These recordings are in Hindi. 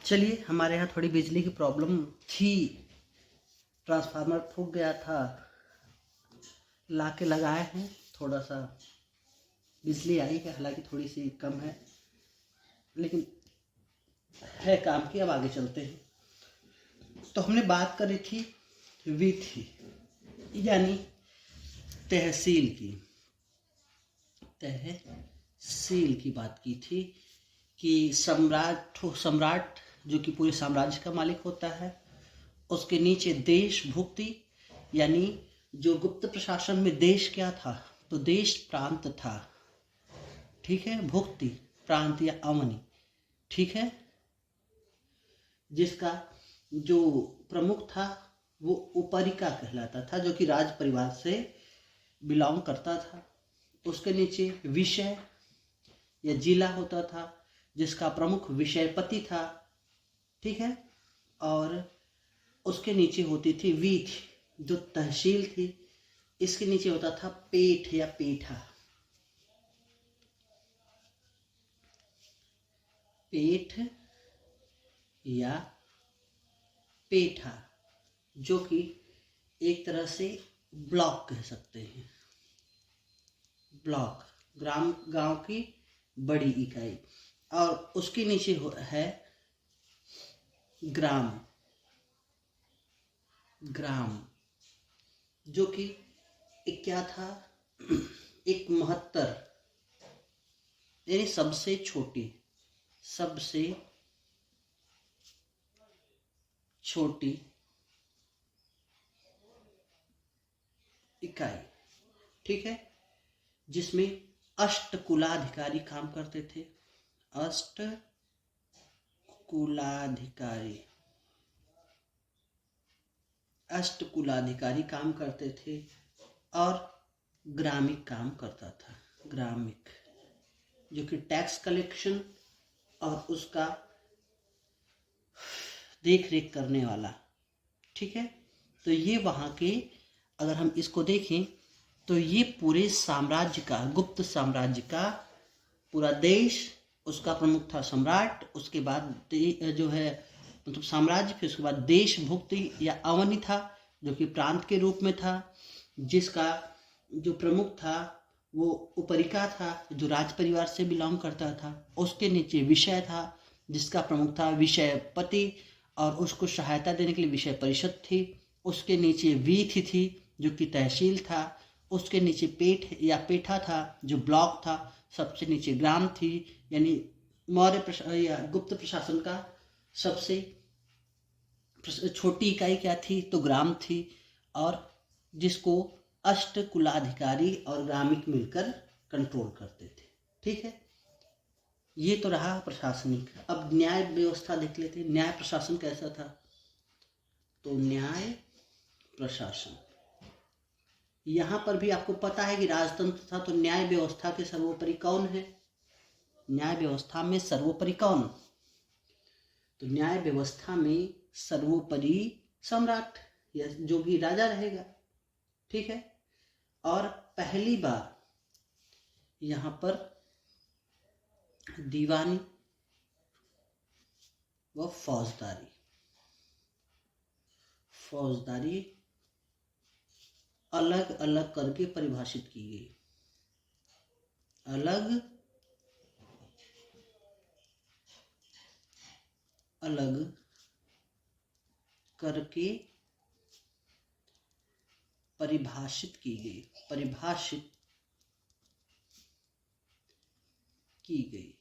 चलिए, हमारे यहाँ थोड़ी बिजली की प्रॉब्लम थी, ट्रांसफार्मर फूक गया था, ला के लगाए हैं। थोड़ा सा बिजली आई है, हालांकि थोड़ी सी कम है, लेकिन है काम की। अब आगे चलते हैं। तो हमने बात करी थी वीथी यानी तहसील की। तहसील की बात की थी कि सम्राट जो कि पूरे साम्राज्य का मालिक होता है, उसके नीचे देश भुक्ति यानी जो गुप्त प्रशासन में देश क्या था, तो देश प्रांत था, ठीक है। भुक्ति प्रांत या अवनी, ठीक है। जिसका जो प्रमुख था वो उपरिका कहलाता था, जो कि राज परिवार से बिलोंग करता था। उसके नीचे विषय या जिला होता था, जिसका प्रमुख विषयपति था, ठीक है। और उसके नीचे होती थी वीथ जो तहसील थी। इसके नीचे होता था पेठ या पेठा। पेठ या पेठा जो कि एक तरह से ब्लॉक कह सकते हैं। ब्लॉक गांव की बड़ी इकाई। और उसके नीचे है ग्राम जो कि एक क्या था, एक महत्तर यानी सबसे छोटी इकाई, ठीक है। जिसमें अष्टकुलाधिकारी काम करते थे। अष्टकुलाधिकारी काम करते थे और ग्रामिक काम करता था। ग्रामिक जो कि टैक्स कलेक्शन और उसका देख रेख करने वाला, ठीक है। तो ये वहाँ के, अगर हम इसको देखें तो ये पूरे साम्राज्य का, गुप्त साम्राज्य का पूरा देश, उसका प्रमुख था सम्राट। उसके बाद जो है मतलब साम्राज्य, फिर उसके बाद देश भुक्ति या अवनी था, जो कि प्रांत के रूप में था, जिसका जो प्रमुख था वो उपरिका था, जो राज परिवार से बिलोंग करता था। उसके नीचे विषय था, जिसका प्रमुख था विषयपति और उसको सहायता देने के लिए विषय परिषद थी। उसके नीचे वीथ थी जो कि तहसील था। उसके नीचे पेठ या पेठा था जो ब्लॉक था। सबसे नीचे ग्राम थी, यानी मौर्य या गुप्त प्रशासन का सबसे छोटी इकाई क्या थी, तो ग्राम थी। और जिसको अष्ट कुलाधिकारी और ग्रामिक मिलकर कंट्रोल करते थे, ठीक है। ये तो रहा प्रशासनिक। अब न्याय व्यवस्था देख लेते हैं, न्याय प्रशासन कैसा था। तो न्याय प्रशासन, यहाँ पर भी आपको पता है कि राजतंत्र था, तो न्याय व्यवस्था के सर्वोपरि कौन है। न्याय व्यवस्था में सर्वोपरि कौन, तो न्याय व्यवस्था में सर्वोपरि सम्राट या जो भी राजा रहेगा, ठीक है। और पहली बार यहाँ पर दीवानी व फौजदारी अलग अलग करके परिभाषित की गई। अलग करके परिभाषित की गई।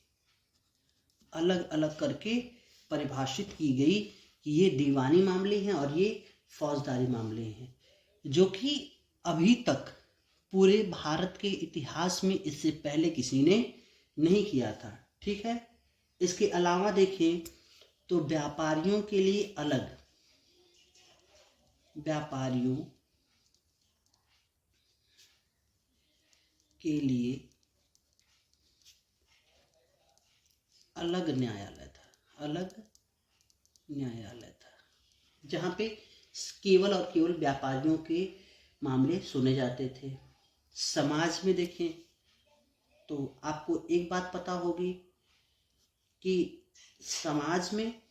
अलग अलग करके परिभाषित की गई कि ये दीवानी मामले हैं और ये फौजदारी मामले हैं, जो कि अभी तक पूरे भारत के इतिहास में इससे पहले किसी ने नहीं किया था, ठीक है। इसके अलावा देखें तो व्यापारियों के लिए अलग, अलग न्यायालय था, जहाँ पे केवल और केवल व्यापारियों के मामले सुने जाते थे। समाज में देखें तो आपको एक बात पता होगी कि समाज में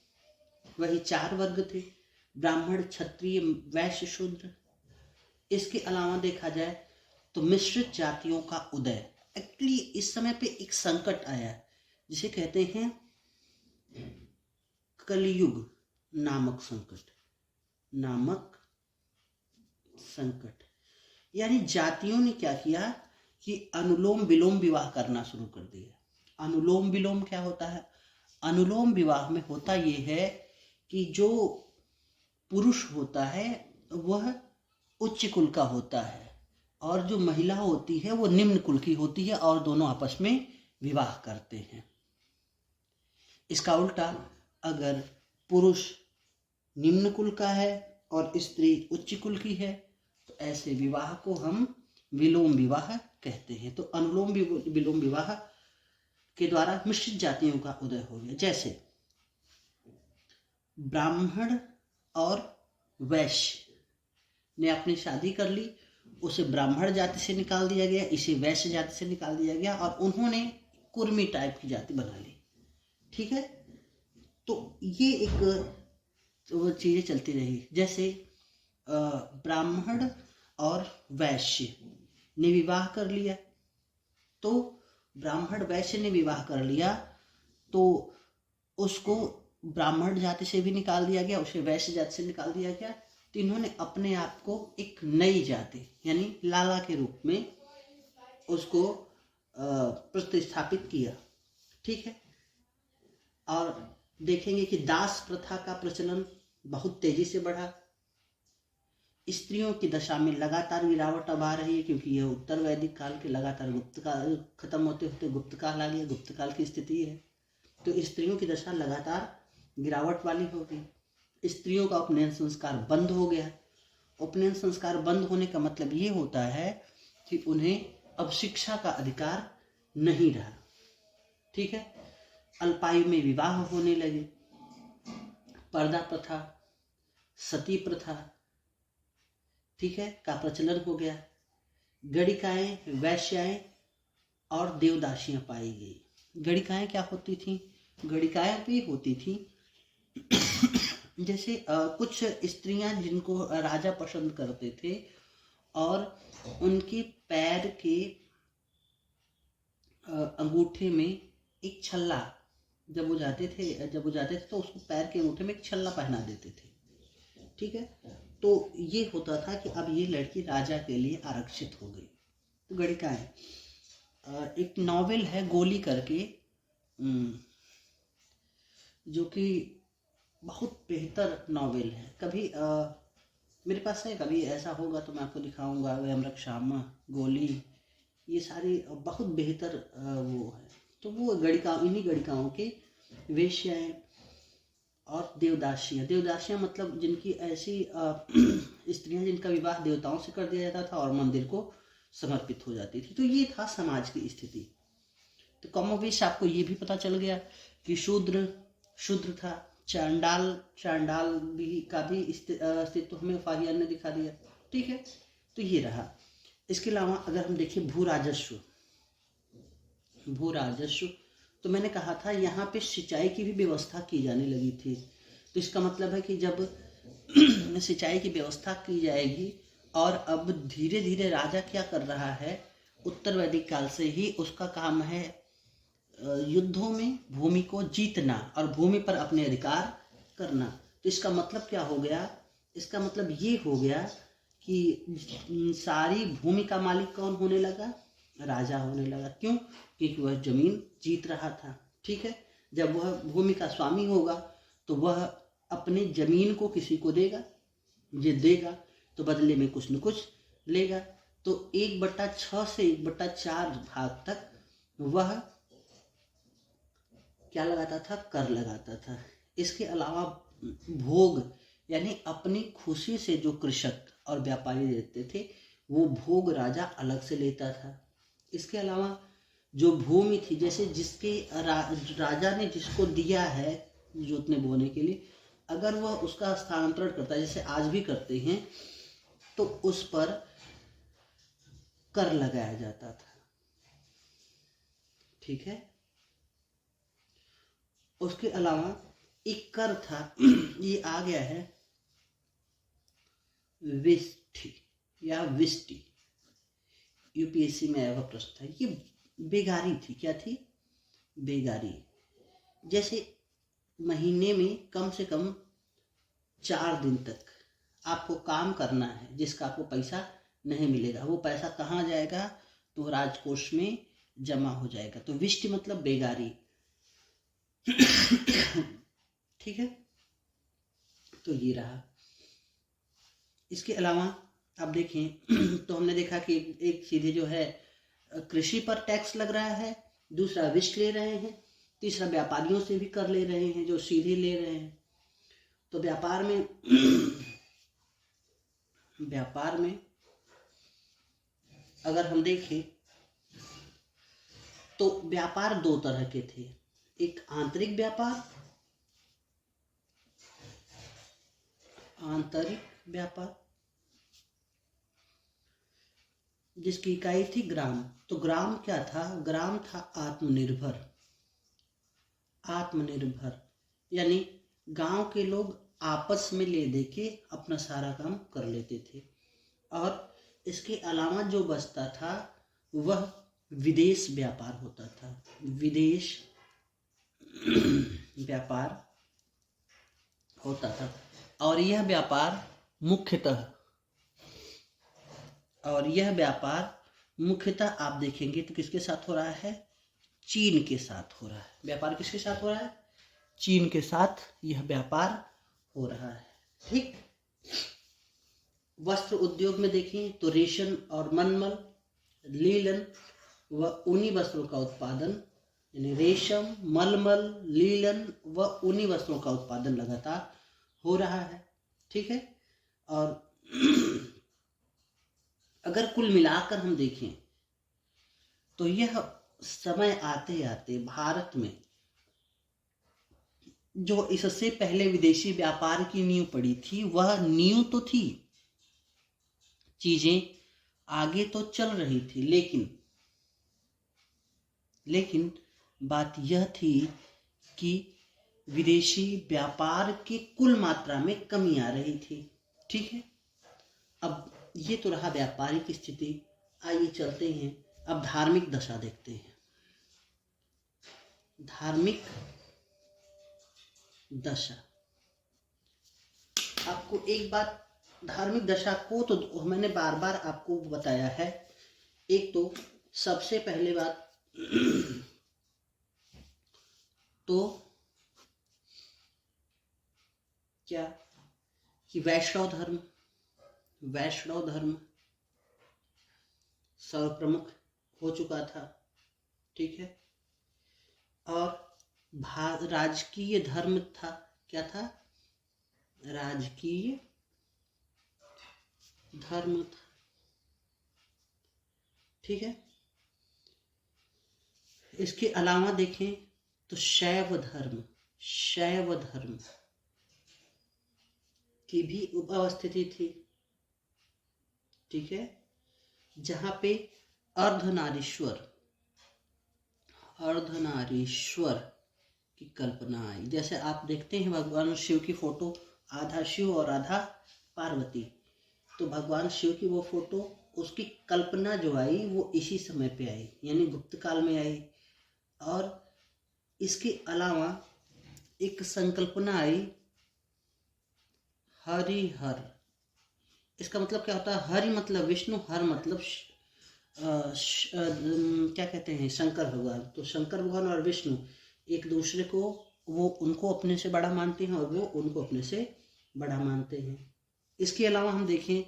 वही 4 वर्ग थे, ब्राह्मण, क्षत्रिय, वैश्य, शूद्र। इसके अलावा देखा जाए तो मिश्रित जातियों का उदय। एक्चुअली इस समय पे एक संकट आया जिसे कहते हैं कलयुग नामक संकट। यानी जातियों ने क्या किया कि अनुलोम विलोम विवाह करना शुरू कर दिया। अनुलोम विलोम क्या होता है? अनुलोम विवाह में होता यह है कि जो पुरुष होता है वह उच्च कुल का होता है और जो महिला होती है वो निम्न कुल की होती है और दोनों आपस में विवाह करते हैं। इसका उल्टा, अगर पुरुष निम्न कुल का है और स्त्री उच्च कुल की है तो ऐसे विवाह को हम विलोम विवाह कहते हैं। तो अनुलोम विलोम विवाह के द्वारा मिश्रित जातियों का उदय हो गया। जैसे ब्राह्मण और वैश्य ने अपनी शादी कर ली, उसे ब्राह्मण जाति से निकाल दिया गया, इसे वैश्य जाति से निकाल दिया गया और उन्होंने कुर्मी टाइप की जाति बना ली। ठीक है, तो ये एक वो चीजें चलती रही। जैसे ब्राह्मण और वैश्य ने विवाह कर लिया, तो ब्राह्मण वैश्य ने विवाह कर लिया तो उसको ब्राह्मण जाति से भी निकाल दिया गया, उसे वैश्य जाति से निकाल दिया गया। तो इन्होंने अपने आप को एक नई जाति यानी लाला के रूप में उसको प्रतिस्थापित किया। ठीक है, और देखेंगे कि दास प्रथा का प्रचलन बहुत तेजी से बढ़ा। स्त्रियों की दशा में लगातार गिरावट अब आ रही है क्योंकि यह उत्तर वैदिक काल के लगातार गुप्त काल खत्म होते होते गुप्त काल आ गया, गुप्त काल की स्थिति है। तो स्त्रियों की दशा लगातार गिरावट वाली हो गई। स्त्रियों का उपनयन संस्कार बंद हो गया। उपनयन संस्कार बंद होने का मतलब ये होता है कि उन्हें अब शिक्षा का अधिकार नहीं रहा। ठीक है, अल्पायु में विवाह होने लगे, पर्दा प्रथा, सती प्रथा, ठीक है, का प्रचलन हो गया। गणिकाएं, वैश्याएं और देवदासियां पाई गई। गणिकाएं क्या होती थी? गणिकाएं भी होती थी जैसे कुछ स्त्रियां जिनको राजा पसंद करते थे और उनके पैर के अंगूठे में एक छल्ला, जब वो जाते थे तो उसको पैर के अंगूठे में एक छल्ला पहना देते थे। ठीक है, तो ये होता था कि अब ये लड़की राजा के लिए आरक्षित हो गई। तो गणिकाएं। एक नॉवेल है गोली करके, जो कि बहुत बेहतर नॉवेल है। कभी मेरे पास है, कभी ऐसा होगा तो मैं आपको दिखाऊंगा। वैमरक श्यामा, गोली, ये सारी बहुत बेहतर वो है। तो वो इन्हीं गणिकाओं के वेश्याएं और देवदासियां मतलब जिनकी ऐसी स्त्रियां जिनका विवाह देवताओं से कर दिया जाता था और मंदिर को समर्पित हो जाती थी। तो ये था समाज की स्थिति। तो कमोबेश आपको ये भी पता चल गया कि शूद्र था, चांडाल भी का भी अस्तित्व हमें फाहियान ने दिखा दिया। ठीक है, तो ये रहा। इसके अलावा अगर हम देखें भू राजस्व, तो मैंने कहा था यहाँ पे सिंचाई की भी व्यवस्था की जाने लगी थी। तो इसका मतलब है कि जब सिंचाई की व्यवस्था की जाएगी और अब धीरे धीरे राजा क्या कर रहा है, उत्तर वैदिक काल से ही उसका काम है युद्धों में भूमि को जीतना और भूमि पर अपने अधिकार करना। तो इसका मतलब क्या हो गया? इसका मतलब ये हो गया कि सारी भूमि का मालिक कौन होने लगा? राजा होने लगा। क्यों? क्योंकि वह जमीन जीत रहा था। ठीक है, जब वह भूमि का स्वामी होगा तो वह अपने जमीन को किसी को देगा, ये देगा तो बदले में कुछ न कुछ लेगा। तो 1/6 से 1/4 भाग तक वह क्या लगाता था? कर लगाता था। इसके अलावा भोग यानी अपनी खुशी से जो कृषक और व्यापारी देते थे वो भोग राजा अलग से लेता था। इसके अलावा जो भूमि थी, जैसे जिसके राजा ने जिसको दिया है जोतने बोने के लिए, अगर वह उसका स्थानांतरण करता है जैसे आज भी करते हैं तो उस पर कर लगाया जाता था। ठीक है, उसके अलावा एक कर था ये आ गया है विष्टि या विष्टि। यूपीएससी में आया हुआ प्रश्न था। ये बेगारी थी। क्या थी? बेगारी। जैसे महीने में कम से कम 4 दिन तक आपको काम करना है जिसका आपको पैसा नहीं मिलेगा। वो पैसा कहाँ जाएगा? तो राजकोष में जमा हो जाएगा। तो विष्टि मतलब बेगारी। ठीक है, तो ये रहा। इसके अलावा आप देखें तो हमने देखा कि एक सीधे जो है कृषि पर टैक्स लग रहा है, दूसरा विष्ट ले रहे हैं, तीसरा व्यापारियों से भी कर ले रहे हैं जो सीधे ले रहे हैं। तो व्यापार में अगर हम देखें तो व्यापार 2 तरह के थे। एक आंतरिक व्यापार, जिसकी इकाई थी ग्राम। तो ग्राम क्या था? ग्राम था आत्मनिर्भर, यानी गांव के लोग आपस में ले दे के अपना सारा काम कर लेते थे। और इसके अलावा जो बचता था वह विदेश व्यापार होता था। विदेश व्यापार होता था और यह व्यापार मुख्यतः आप देखेंगे तो किसके साथ हो रहा है? चीन के साथ हो रहा है। व्यापार किसके साथ हो रहा है? चीन के साथ यह व्यापार हो रहा है। ठीक। वस्त्र उद्योग में देखें तो रेशम और मलमल, लीलन व ऊनी वस्त्रों का उत्पादन, यानी रेशम, मलमल, लीलन व ऊनी वस्त्रों का उत्पादन लगातार हो रहा है। ठीक है। और अगर कुल मिलाकर हम देखें तो यह समय आते आते भारत में जो इससे पहले विदेशी व्यापार की नींव पड़ी थी, वह नींव तो थी, चीजें आगे तो चल रही थी, लेकिन बात यह थी कि विदेशी व्यापार की कुल मात्रा में कमी आ रही थी। ठीक है। अब ये तो रहा व्यापारिक स्थिति। आइए चलते हैं, अब धार्मिक दशा देखते हैं। धार्मिक दशा, आपको एक बात, धार्मिक दशा को तो मैंने बार बार आपको बताया है। एक तो सबसे पहले बात तो क्या कि वैष्णव धर्म सर्वप्रमुख हो चुका था। ठीक है। और राजकीय धर्म था। क्या था? राजकीय धर्म था। ठीक है। इसके अलावा देखें तो शैव धर्म की भी उपस्थिति थी। ठीक है। जहां पे अर्धनारीश्वर की कल्पना आई। जैसे आप देखते हैं भगवान शिव की फोटो, आधा शिव और आधा पार्वती। तो भगवान शिव की वो फोटो, उसकी कल्पना जो आई वो इसी समय पे आई, यानी गुप्त काल में आई। और इसके अलावा एक संकल्पना आई हरिहर। इसका मतलब क्या होता है? हरि मतलब विष्णु, हर मतलब क्या कहते हैं? शंकर भगवान। तो शंकर भगवान और विष्णु एक दूसरे को, वो उनको अपने से बड़ा मानते हैं और वो उनको अपने से बड़ा मानते हैं। इसके अलावा हम देखें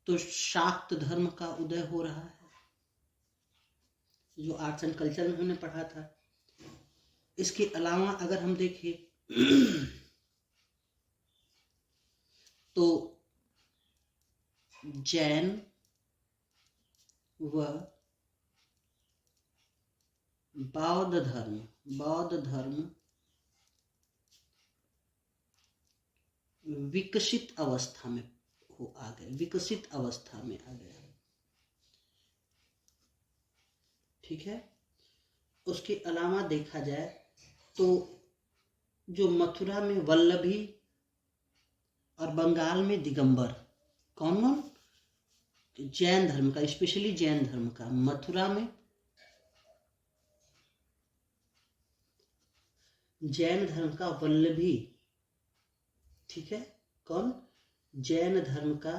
तो शाक्त धर्म का उदय हो रहा है, जो आर्ट्स एंड कल्चर में हमने पढ़ा था। इसके अलावा अगर हम देखें तो जैन व बौद्ध धर्म विकसित अवस्था में आ गए। ठीक है। उसके अलावा देखा जाए तो जो मथुरा में वल्लभी और बंगाल में दिगंबर, कौन कौन? जैन धर्म का, स्पेशली जैन धर्म का। मथुरा में जैन धर्म का वल्लभी, ठीक है, कौन? जैन धर्म का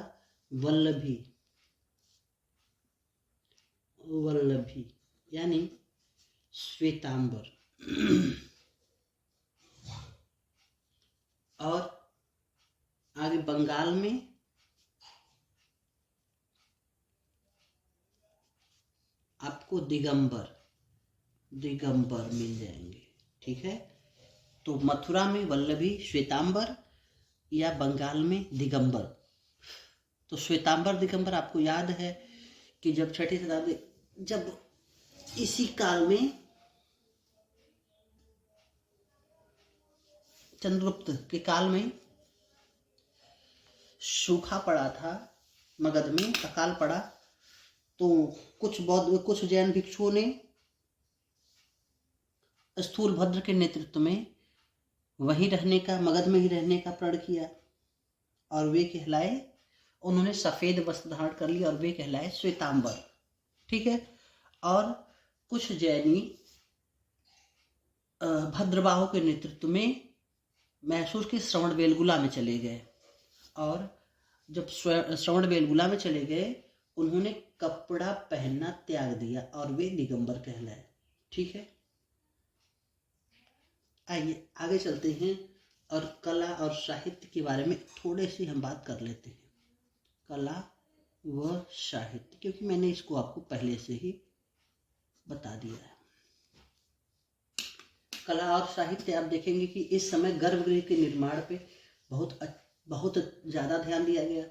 वल्लभी, वल्लभी यानी श्वेतांबर। और आगे बंगाल में आपको दिगंबर, दिगंबर मिल जाएंगे, ठीक है। तो मथुरा में वल्लभी, श्वेतांबर, या बंगाल में दिगंबर। तो श्वेतांबर दिगंबर आपको याद है कि जब छठी शताब्दी, जब इसी काल में चंद्रगुप्त के काल में सूखा पड़ा था, मगध में अकाल पड़ा, तो कुछ जैन भिक्षुओं ने स्थूलभद्र के नेतृत्व में वहीं रहने का, मगध में ही रहने का प्रण किया, और वे कहलाए, उन्होंने सफेद वस्त्र धारण कर लिया और वे कहलाए श्वेतांबर, ठीक है। और कुछ जैनी भद्रबाहु के नेतृत्व में मैसूर के श्रवणबेलगोला में चले गए, और जब श्रवणबेलगोला में चले गए, उन्होंने कपड़ा पहनना त्याग दिया और वे दिगंबर कहलाए, ठीक है। आइए आगे चलते हैं और कला और साहित्य के बारे में थोड़े सी हम बात कर लेते हैं। कला व साहित्य, क्योंकि मैंने इसको आपको पहले से ही बता दिया है। कला और साहित्य, आप देखेंगे कि इस समय गर्भगृह के निर्माण पे बहुत ज़्यादा ध्यान दिया गया,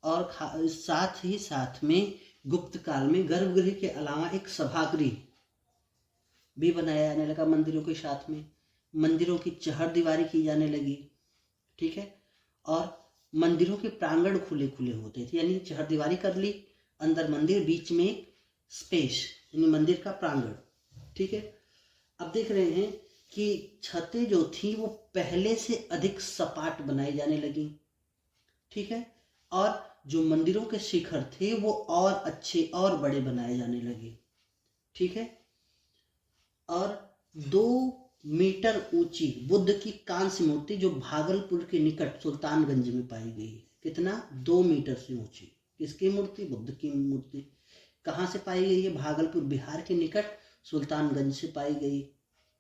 और साथ ही साथ में गुप्त काल में गर्भगृह के अलावा एक सभागृह भी बनाया जाने लगा मंदिरों के साथ में। मंदिरों की चहारदीवारी की जाने लगी, ठीक है। और मंदिरों के प्रांगण खुले खुले होते थे, यानी चहारदीवारी कर ली, अंदर मंदिर, बीच में एक स्पेस यानी मंदिर का प्रांगण, ठीक है। अब देख रहे हैं कि छतें जो थी वो पहले से अधिक सपाट बनाई जाने लगी, ठीक है। और जो मंदिरों के शिखर थे वो और अच्छे और बड़े बनाए जाने लगे, ठीक है। और 2 मीटर ऊंची बुद्ध की कांस्य मूर्ति जो भागलपुर के निकट सुल्तानगंज में पाई गई, कितना? 2 मीटर से ऊंची। किसकी मूर्ति? बुद्ध की मूर्ति। कहाँ से पाई गई है? भागलपुर, बिहार के निकट सुल्तानगंज से पाई गई,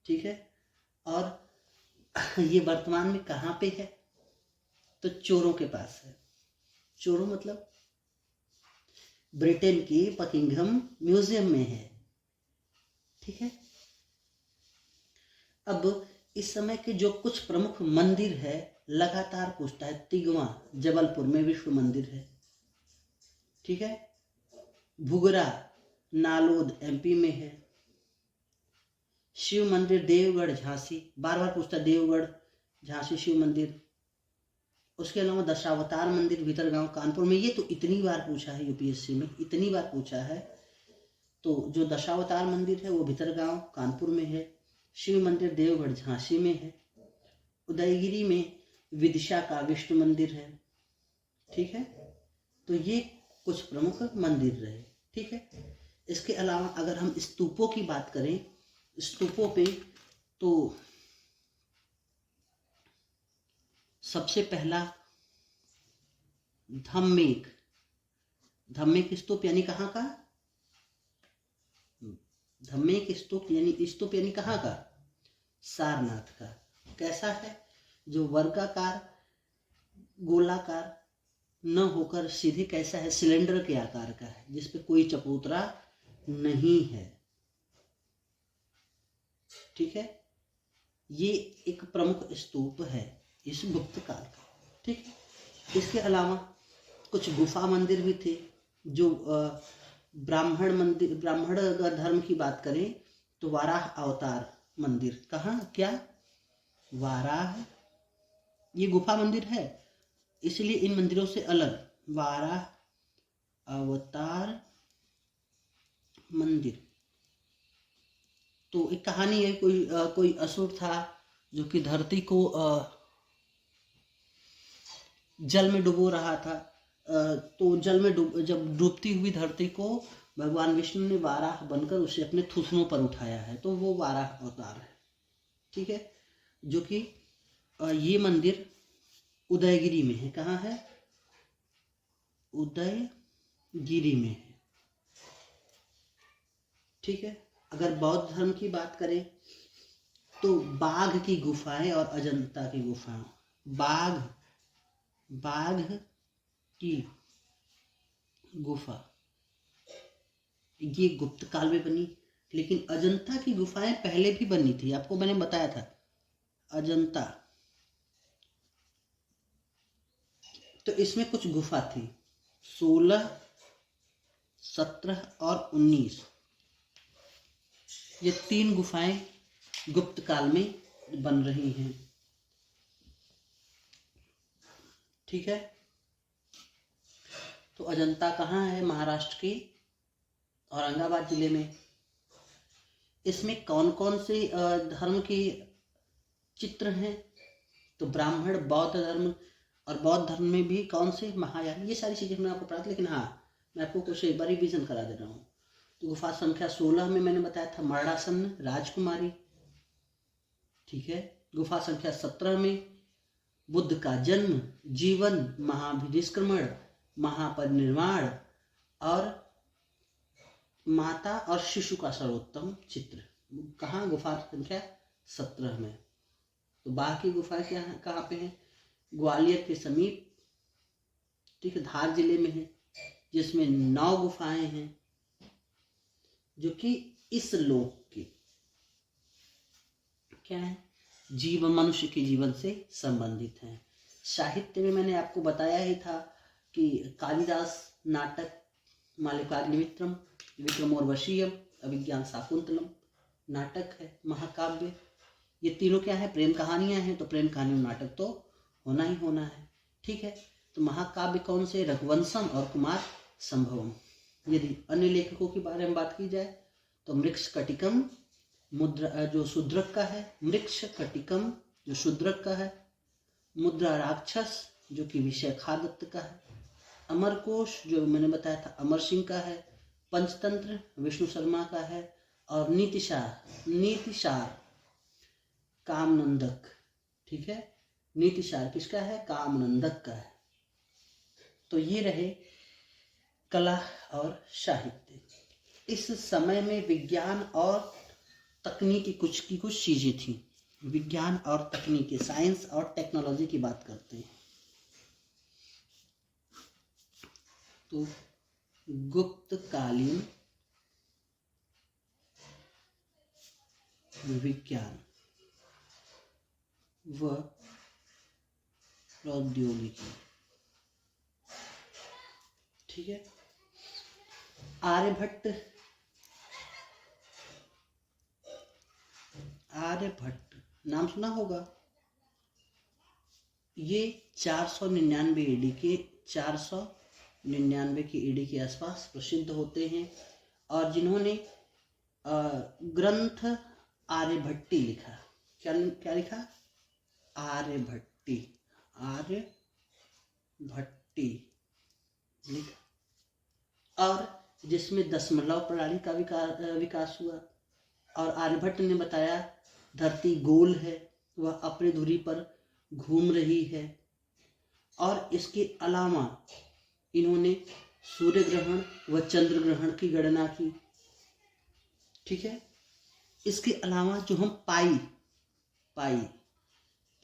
ठीक है। और ये वर्तमान में कहाँ पे है? तो चोरों के पास है। चोरों मतलब ब्रिटेन की बकिंघम म्यूजियम में है, ठीक है। अब इस समय के जो कुछ प्रमुख मंदिर है लगातार पूछता है। तिगवा जबलपुर में विश्व मंदिर है, ठीक है। भुगरा नालोद एमपी में है। शिव मंदिर देवगढ़ झांसी, बार बार पूछता है देवगढ़ झांसी शिव मंदिर। उसके अलावा दशावतार मंदिर भीतरगांव कानपुर में। ये तो इतनी बार पूछा है यूपीएससी में, इतनी बार पूछा है। तो जो दशावतार मंदिर है वो भीतरगांव कानपुर में है। शिव मंदिर देवगढ़ झांसी में है। उदयगिरी में विदिशा का विष्णु मंदिर है, ठीक है। तो ये कुछ प्रमुख मंदिर रहे, ठीक है। इसके अलावा अगर हम स्तूपों की बात करें, स्तूपों पे तो सबसे पहला धम्मेक, धम्मेक स्तूप यानी कहाँ का? धम्मेक स्तूप यानी कहाँ का? सारनाथ का। कैसा है? जो वर्गाकार गोलाकार न होकर सीधे कैसा है? सिलेंडर के आकार का है, जिसपे कोई चबूतरा नहीं है, ठीक है। ये एक प्रमुख स्तूप है इस गुप्त काल का, ठीक है। इसके अलावा कुछ गुफा मंदिर भी थे। जो ब्राह्मण मंदिर, ब्राह्मण अगर धर्म की बात करें तो वाराह अवतार मंदिर, कहाँ क्या? वाराह, ये गुफा मंदिर है, इसलिए इन मंदिरों से अलग वाराह अवतार मंदिर। तो एक कहानी है, कोई असुर था जो कि धरती को जल में डुबो रहा था। तो जल में जब डूबती हुई धरती को भगवान विष्णु ने वाराह बनकर उसे अपने थुथनों पर उठाया है, तो वो वाराह अवतार है। ठीक है, जो कि ये मंदिर उदयगिरी में है। कहाँ है? उदयगिरी में है। ठीक है, अगर बौद्ध धर्म की बात करें तो बाघ की गुफाएं और अजंता की गुफाएं, बाघ की गुफा ये गुप्त काल में बनी, लेकिन अजंता की गुफाएं पहले भी बनी थी। आपको मैंने बताया था अजंता, तो इसमें कुछ गुफा थी 16, 17 और 19। ये 3 गुफाएं गुप्त काल में बन रही हैं। ठीक है, तो अजंता कहाँ है? महाराष्ट्र के औरंगाबाद जिले में। इसमें कौन कौन से धर्म के चित्र हैं? तो ब्राह्मण, बौद्ध धर्म, और बौद्ध धर्म में भी कौन से? महायान। ये सारी चीजें मैं आपको पढ़ा, लेकिन हाँ मैं आपको कुछ एक बार रिवीजन करा दे रहा हूँ। तो गुफा संख्या 16 में मैंने बताया था मरणासन राजकुमारी। ठीक है, गुफा संख्या 17 में बुद्ध का जन्म, जीवन, महाभिनिष्क्रमण, महापरिनिर्वाण और माता और शिशु का सर्वोत्तम चित्र। कहाँ? गुफा संख्या 17 में। तो बाकी गुफाएं क्या है, कहाँ पे है? ग्वालियर के समीप, ठीक है, धार जिले में है, जिसमें 9 गुफाएं हैं जो कि इस लोक के क्या है? मनुष्य के जीवन से संबंधित हैं। साहित्य में मैंने आपको बताया ही था कि कालिदास नाटक मालिकाग्निमित्रम, विक्रमोर्वशीयम, अभिज्ञान शाकुंतलम नाटक है, महाकाव्य। ये तीनों क्या है? प्रेम कहानियां हैं। तो प्रेम कहानी नाटक तो होना ही होना है। ठीक है, तो महाकाव्य कौन से? रघुवंशम और कुमार संभवम। यदि अन्य लेखकों के बारे में बात की जाए तो मृक्षकटिकम मुद्रा जो शूद्रक का है, मृक्षकटिकम जो शूद्रक का है, मुद्रा राक्षस जो कि विषय खादत्त का है, अमरकोश जो मैंने बताया था अमर सिंह का है, पंचतंत्र विष्णु शर्मा का है, और नीतिशार कामनंदक। ठीक है, नीतिशार किसका है? कामनंदक का है। तो ये रहे कला और साहित्य। इस समय में विज्ञान और तकनीकी कुछ चीजें थी। विज्ञान और तकनीकी, साइंस और टेक्नोलॉजी की बात करते हैं। तो गुप्तकालीन विज्ञान व प्रौद्योगिकी। ठीक है, आर्यभट्ट नाम सुना होगा। ये 499 ईडी के 499 की ईडी के आसपास प्रसिद्ध होते हैं, और जिन्होंने ग्रंथ आर्यभट्टी लिखा। क्या लिखा? आर्यभट्टी लिखा, और जिसमें दशमलव प्रणाली का विकास हुआ। और आर्यभट्ट ने बताया धरती गोल है, वह अपनी धुरी पर घूम रही है। और इसके अलावा इन्होंने सूर्य ग्रहण व चंद्र ग्रहण की गणना की। ठीक है, इसके अलावा जो हम पाई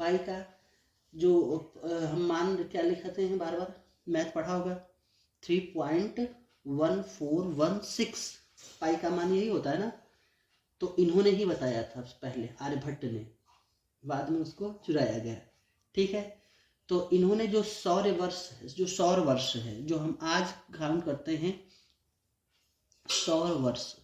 का जो हम मान क्या लिखते हैं, बार बार मैथ पढ़ा होगा, 3.1416 पाई का मान यही होता है ना। तो इन्होंने ही बताया था पहले, आर्यभट्ट ने, बाद में उसको चुराया गया। ठीक है, तो इन्होंने जो सौर वर्ष है जो हम आज काउंट करते हैं, सौर वर्ष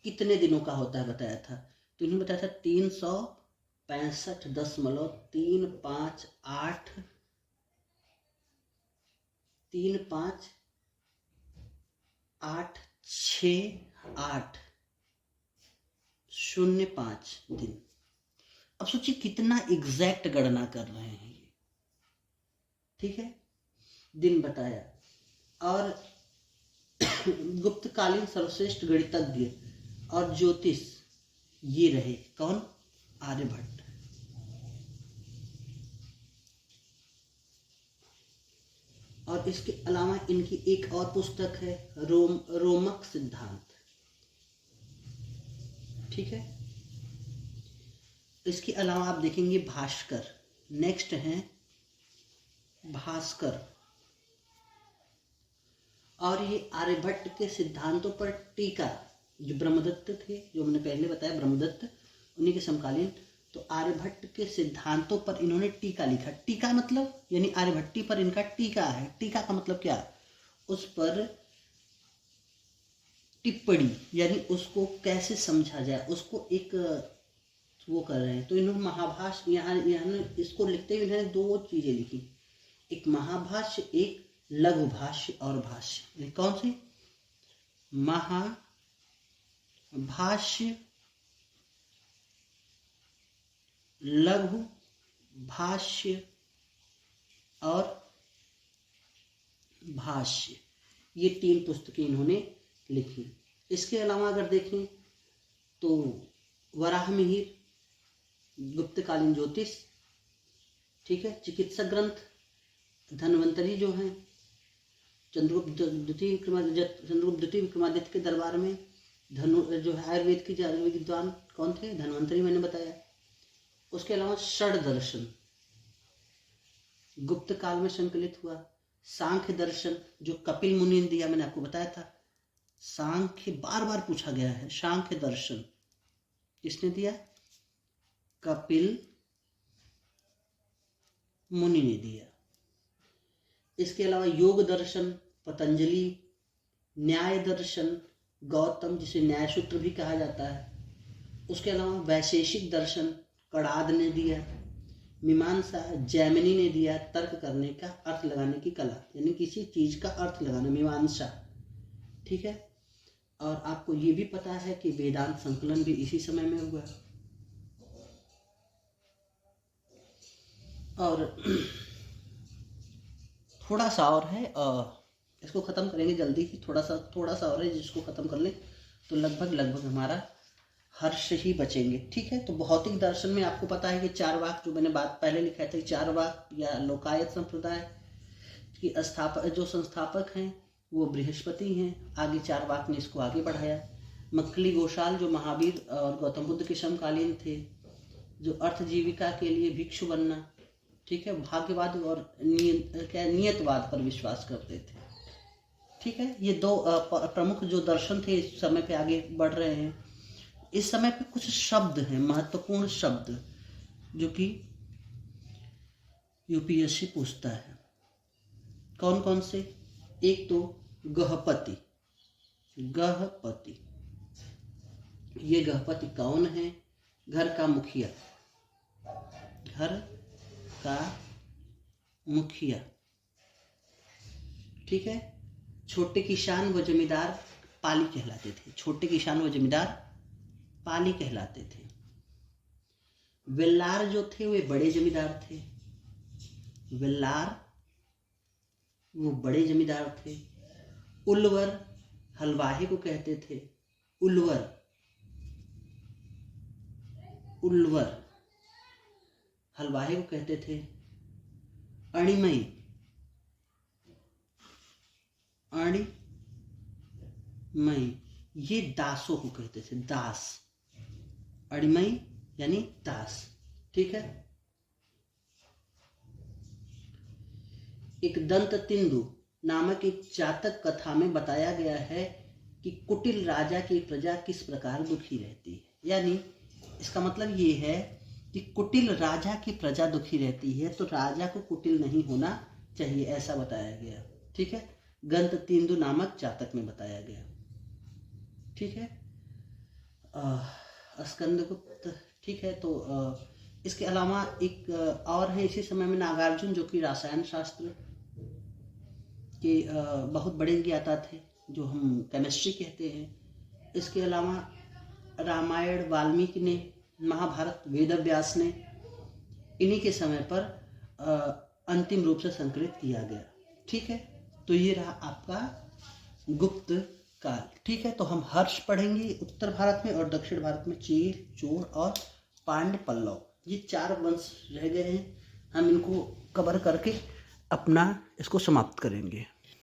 कितने दिनों का होता है बताया था। तो इन्होंने बताया था 365.86805 दिन। अब सोचिए कितना एग्जैक्ट गणना कर रहे हैं ये, ठीक है। दिन बताया। और गुप्तकालीन सर्वश्रेष्ठ गणितज्ञ और ज्योतिष ये रहे कौन? आर्यभट्ट। और इसके अलावा इनकी एक और पुस्तक है रोमक सिद्धांत, ठीक है। इसके अलावा आप देखेंगे भास्कर, नेक्स्ट है भास्कर। और ये आर्यभट्ट के सिद्धांतों पर टीका, जो ब्रह्मदत्त थे, जो हमने पहले बताया ब्रह्मदत्त, उन्हीं के समकालीन, तो आर्यभट्ट के सिद्धांतों पर इन्होंने टीका लिखा। टीका मतलब यानी आर्यभट्टी पर इनका टीका है। टीका का मतलब क्या? उस पर टिप्पणी, यानी उसको कैसे समझा जाए, उसको एक वो कर रहे हैं। तो इन्होंने महाभाष्य, यहाँ इसको लिखते हुए इन्होंने दो चीजें लिखी, एक महाभाष्य, एक लघु भाष्य और भाष्य। कौन से? महाभाष्य, लघु भाष्य और भाष्य, ये तीन पुस्तकें इन्होंने लिखी। इसके अलावा अगर देखें तो वराहमिहिर, गुप्तकालीन ज्योतिष, ठीक है, चिकित्सक ग्रंथ, धन्वंतरी जो है, चंद्रगुप्त द्वितीय विक्रमादित्य के दरबार में धनु जो है आयुर्वेद की विद्वान कौन थे? धन्वंतरी, मैंने बताया। उसके अलावा षड दर्शन गुप्त काल में संकलित हुआ। सांख्य दर्शन जो कपिल मुनि ने दिया, मैंने आपको बताया था। सांख्य बार बार पूछा गया है। सांख्य दर्शन किसने दिया? कपिल मुनि ने दिया। इसके अलावा योग दर्शन पतंजलि, न्याय दर्शन गौतम, जिसे न्याय सूत्र भी कहा जाता है। उसके अलावा वैशेषिक दर्शन कड़ाद ने दिया। मीमांसा जैमिनी ने दिया, तर्क करने का, अर्थ लगाने की कला, यानी किसी चीज का अर्थ लगाना, मीमांसा, ठीक है। और आपको ये भी पता है कि वेदांत संकलन भी इसी समय में हुआ। और थोड़ा सा और है, इसको खत्म करेंगे जल्दी ही। थोड़ा सा और है, जिसको खत्म कर लें तो लगभग हमारा हर्ष ही बचेंगे, ठीक है। तो भौतिक दर्शन में आपको पता है कि चारवाक, जो मैंने बात पहले लिखा था, चारवाक या लोकायत संप्रदाय की जो संस्थापक हैं वो बृहस्पति हैं। आगे चारवाक ने इसको आगे बढ़ाया। मक्खली गोशाल जो महावीर और गौतम बुद्ध के समकालीन थे, जो अर्थ जीविका के लिए भिक्षु बनना, ठीक है, भाग्यवाद और नियतवाद पर विश्वास करते थे, ठीक है। ये दो प्रमुख जो दर्शन थे इस समय पे आगे बढ़ रहे हैं। इस समय पे कुछ शब्द हैं, महत्वपूर्ण शब्द, जो कि यूपीएससी पूछता है। कौन कौन से? एक तो गहपति। गहपति, ये गहपति कौन है? घर का मुखिया। घर का मुखिया, ठीक है। छोटे किसान व जमींदार पाली कहलाते थे। छोटे किसान व जमींदार पाली कहलाते थे। वेल्लार जो थे वे बड़े जमींदार थे। वेल्लार वो बड़े जमींदार थे। उल्वर हलवाही को कहते थे। उल्वर हलवाही को कहते थे। अणिमई ये दासों को कहते थे। दास, अणिमई यानी दास, ठीक है। एक दंत तिंदु नामक एक जातक कथा में बताया गया है कि कुटिल राजा की प्रजा किस प्रकार दुखी रहती है। यानी इसका मतलब ये है कि कुटिल राजा की प्रजा दुखी रहती है, तो राजा को कुटिल नहीं होना चाहिए, ऐसा बताया गया, ठीक है। गंत तिंदु नामक जातक में बताया गया, ठीक है। स्कंदगुप्त, ठीक है। तो इसके अलावा एक और है इसी समय में नागार्जुन, जो कि रसायन शास्त्र के बहुत बड़े ज्ञाता थे, जो हम केमिस्ट्री कहते हैं। इसके अलावा रामायण वाल्मीकि ने महाभारत वेद व्यास ने, इन्हीं के समय पर अंतिम रूप से संकलित किया गया। ठीक है, तो ये रहा आपका गुप्त काल। ठीक है, तो हम हर्ष पढ़ेंगे उत्तर भारत में और दक्षिण भारत में चेर, चोल और पांड्य पल्लव, ये 4 वंश रह गए हैं। हम इनको कवर करके अपना इसको समाप्त करेंगे।